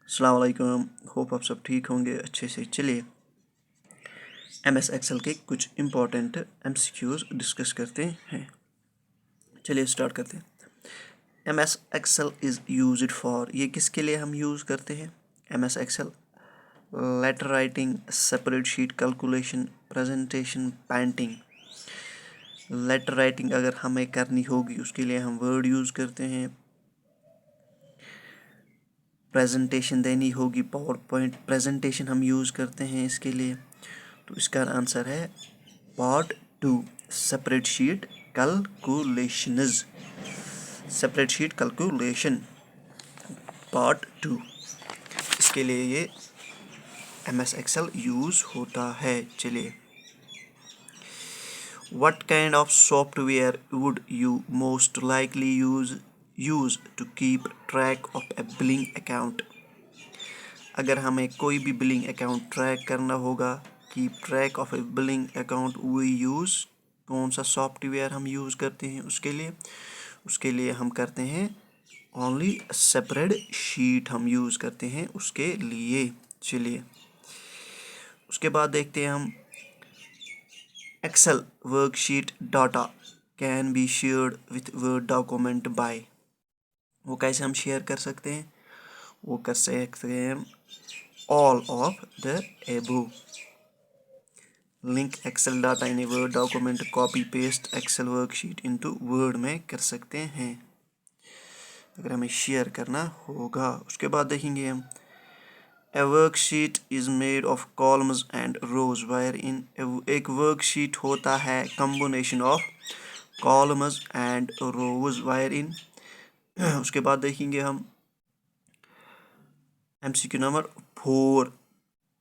अस्सलाम वालेकुम। होप आप सब ठीक होंगे अच्छे से। चलिए MS एक्सेल के कुछ इम्पोर्टेंट MCQs डिस्कस करते हैं। चलिए स्टार्ट करते हैं। MS Excel is used for, ये किसके लिए हम यूज़ करते हैं? MS Excel letter writing, separate sheet calculation, presentation, painting. Letter writing अगर हमें करनी होगी उसके लिए हम वर्ड यूज़ करते हैं। प्रेजेंटेशन देनी होगी, पावर पॉइंट प्रेजेंटेशन हम यूज़ करते हैं इसके लिए। तो इसका आंसर है part 2, separate sheet calculations. Separate sheet calculation part 2, इसके लिए ये MS एक्सेल यूज़ होता है। चलिए, what kind of software would you most likely use to keep track of a billing account? अगर हमें कोई भी बिलिंग अकाउंट ट्रैक करना होगा, keep track of a billing account, we use, कौन सा सॉफ्टवेयर हम यूज़ करते हैं उसके लिए हम करते हैं ओनली सेपरेट शीट हम यूज़ करते हैं उसके लिए। चलिए उसके बाद देखते हैं हम Excel worksheet data can be shared with Word document by. वो कैसे हम शेयर कर सकते हैं? वो कर सकते हैं all of the above. Link Excel data in a Word document, copy paste Excel worksheet into Word में कर सकते हैं अगर हमें शेयर करना होगा। उसके बाद देखेंगे हम A worksheet is made of columns and rows wherein एक वर्कशीट होता है combination of columns and rows wherein उसके बाद देखेंगे हम MCQ नंबर 4,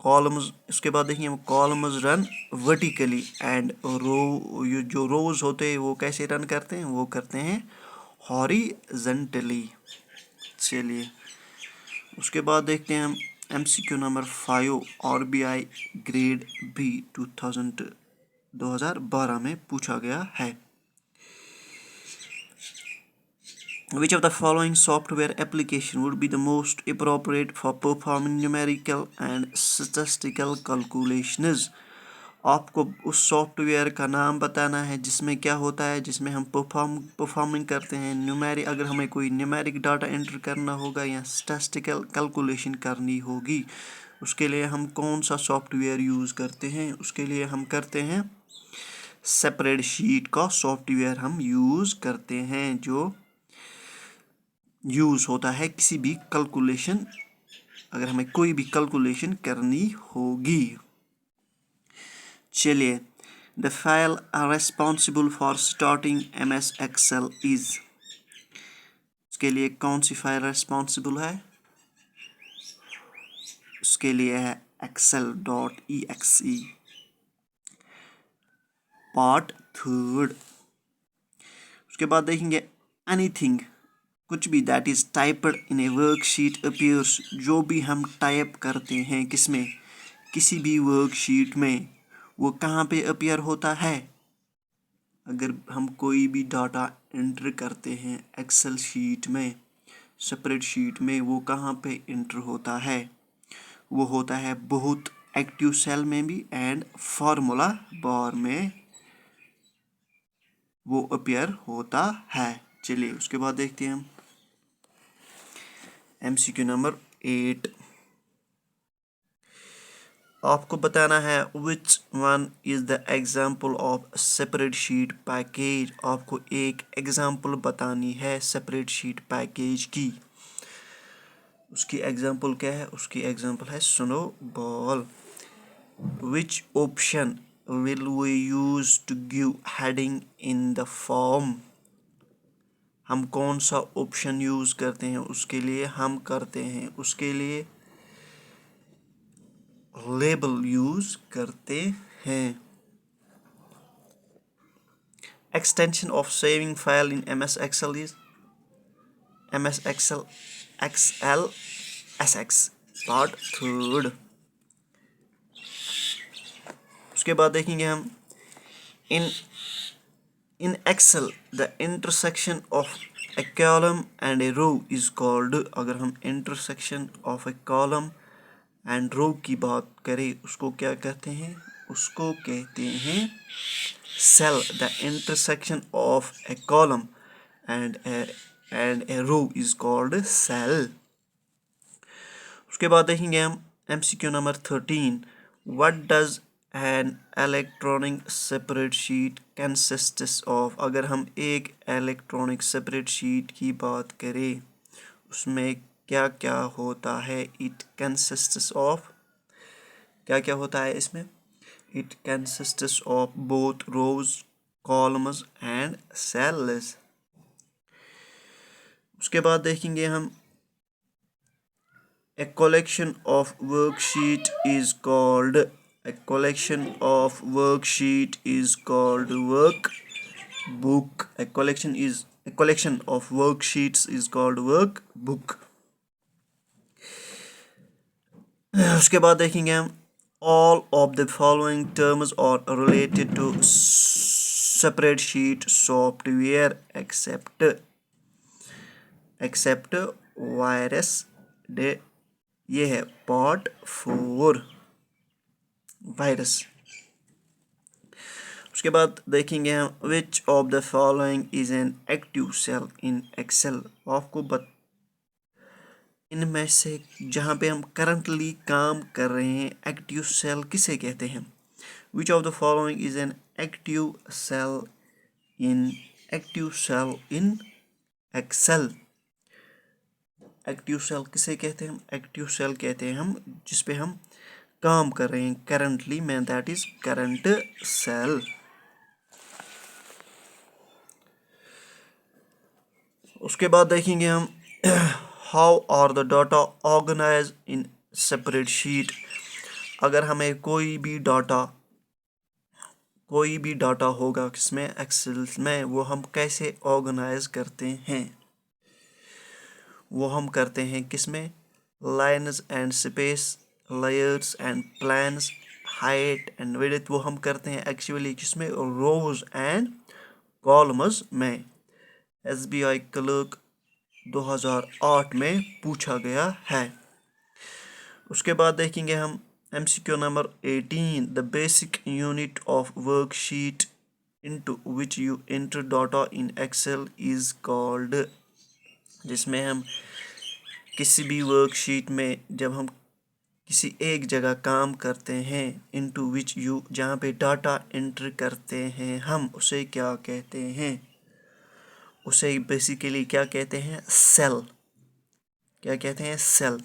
कॉलम्स। उसके बाद देखिए हम कॉलम्स रन वर्टिकली एंड रो, जो रोज होते हैं वो कैसे रन करते हैं? वो करते हैं हॉरिजेंटली। चलिए उसके बाद देखते हैं हम MCQ number 5, RBI grade B 2012 में पूछा गया है। Which of the following software application would be the most appropriate for performing numerical and statistical calculations? आपको उस सॉफ्टवेयर का नाम बताना है जिसमें क्या होता है, जिसमें हम परफॉर्मिंग करते हैं न्यूमेरिक। अगर हमें कोई न्यूमेरिक डाटा एंटर करना होगा या स्टैटिस्टिकल कैलकुलेशन करनी होगी, उसके लिए हम कौन सा सॉफ्टवेयर यूज़ करते हैं? उसके लिए हम करते हैं सेपरेट शीट का सॉफ्टवेयर हम यूज़ करते हैं, जो यूज़ होता है किसी भी कैलकुलेशन, अगर हमें कोई भी कैलकुलेशन करनी होगी। चलिए, the file responsible for starting MS Excel is, उसके लिए कौन सी फाइल रेस्पॉन्सिबल है? उसके लिए है excel.exe पार्ट 3। उसके बाद देखेंगे एनीथिंग, कुछ भी that is typed in A worksheet appears, जो भी हम टाइप करते हैं किसमें? किसी भी वर्कशीट में, वो कहाँ पे अपीयर होता है? अगर हम कोई भी डाटा एंटर करते हैं एक्सेल शीट में, सेपरेट शीट में, वो कहाँ पे एंटर होता है? वो होता है बहुत एक्टिव सेल में भी एंड फार्मूला बार में वो अपीयर होता है। चलिए उसके बाद देखते हैं हम MCQ नंबर 8, आपको बताना है which one is the example of separate sheet package. आपको एक एग्जाम्पल बतानी है सेपरेट शीट पैकेज की। उसकी एग्जाम्पल क्या है? उसकी एग्जाम्पल है snowball. Which option will we use to give heading in the form? हम कौन सा ऑप्शन यूज़ करते हैं उसके लिए? हम करते हैं उसके लिए लेबल यूज़ करते हैं। Extension of saving file in MS Excel is MS Excel XLSX part 3। उसके बाद देखेंगे हम इन Excel the intersection of A column and a row is called, अगर हम intersection of a column and row की बात करें उसको क्या कहते हैं? उसको कहते हैं cell. The intersection of a column and a row is called cell. उसके बाद देखेंगे हम MCQ number 13. What does an electronic spreadsheet consists of? अगर हम एक electronic spreadsheet की बात करें उसमें क्या क्या होता है? It consists of, क्या क्या होता है इसमें? It consists of both rows, columns and cells. उसके बाद देखेंगे हम A collection of worksheet is called workbook. A collection of worksheets is called workbook. उसके बाद देखेंगे हम all of the following terms are related to spreadsheet software except virus. ये है पार्ट 4 वायरस. उसके बाद देखेंगे हम which of the following is an active cell in Excel. आपको इनमें से जहाँ पे हम करंटली काम कर रहे हैं एक्टिव सेल किसे कहते हैं? Which of the following is an active cell in Excel. Active cell किसे कहते हैं? एक्टिव सेल कहते हैं हम जिस पे हम काम कर रहे हैं करंटली में, दैट इज करंट सेल. उसके बाद देखेंगे हम how are the data organise in spreadsheet. अगर हमें कोई भी डाटा होगा किसमें? एक्सेल में. वो हम कैसे ऑर्गेनाइज करते हैं? वो हम करते हैं किसमें? Lines and space, layers and plans, height and width. वो हम करते हैं एक्चुअली किसमें? रोज एंड कॉलम्स में. SBI क्लर्क 2008 में पूछा गया है. उसके बाद देखेंगे हम MCQ number 18. The basic unit of worksheet into which you enter data in Excel is called. जिसमें हम किसी भी वर्कशीट में जब हम किसी एक जगह काम करते हैं इनटू विच यू, जहाँ पे डाटा एंटर करते हैं हम, उसे क्या कहते हैं? उसे बेसिकली क्या कहते हैं? सेल. क्या कहते हैं? सेल.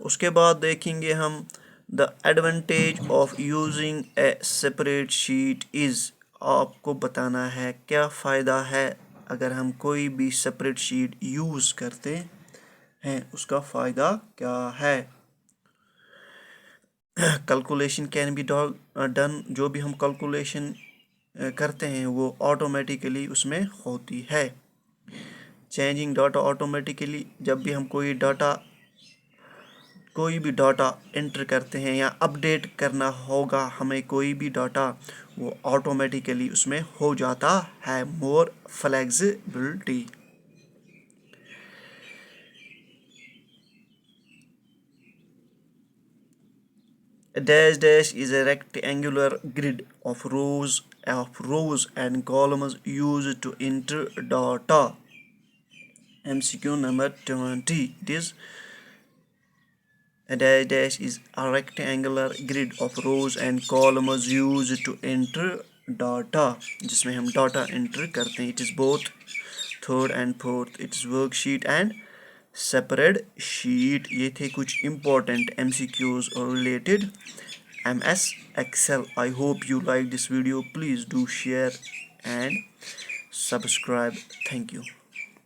उसके बाद देखेंगे हम the advantage of using A spreadsheet is. आपको बताना है क्या फ़ायदा है अगर हम कोई भी स्प्रेडशीट यूज़ करते हैं, उसका फ़ायदा क्या है? Calculation can be done. जो भी हम कैलकुलेशन करते हैं वो ऑटोमेटिकली उसमें होती है. चेंजिंग डाटा ऑटोमेटिकली, जब भी हम कोई भी डाटा एंटर करते हैं या अपडेट करना होगा हमें कोई भी डाटा, वो ऑटोमेटिकली उसमें हो जाता है. मोर flexibility. A dash is a rectangular grid of rows and columns used to enter data. MCQ number 20. It is a dash is a rectangular grid of rows and columns used to enter data. जिसमें हम data enter करते हैं. It is both third and fourth. It is worksheet and spreadsheet. ये थे कुछ important MCQs related MS Excel. I hope you like this video. Please do share and subscribe. Thank you.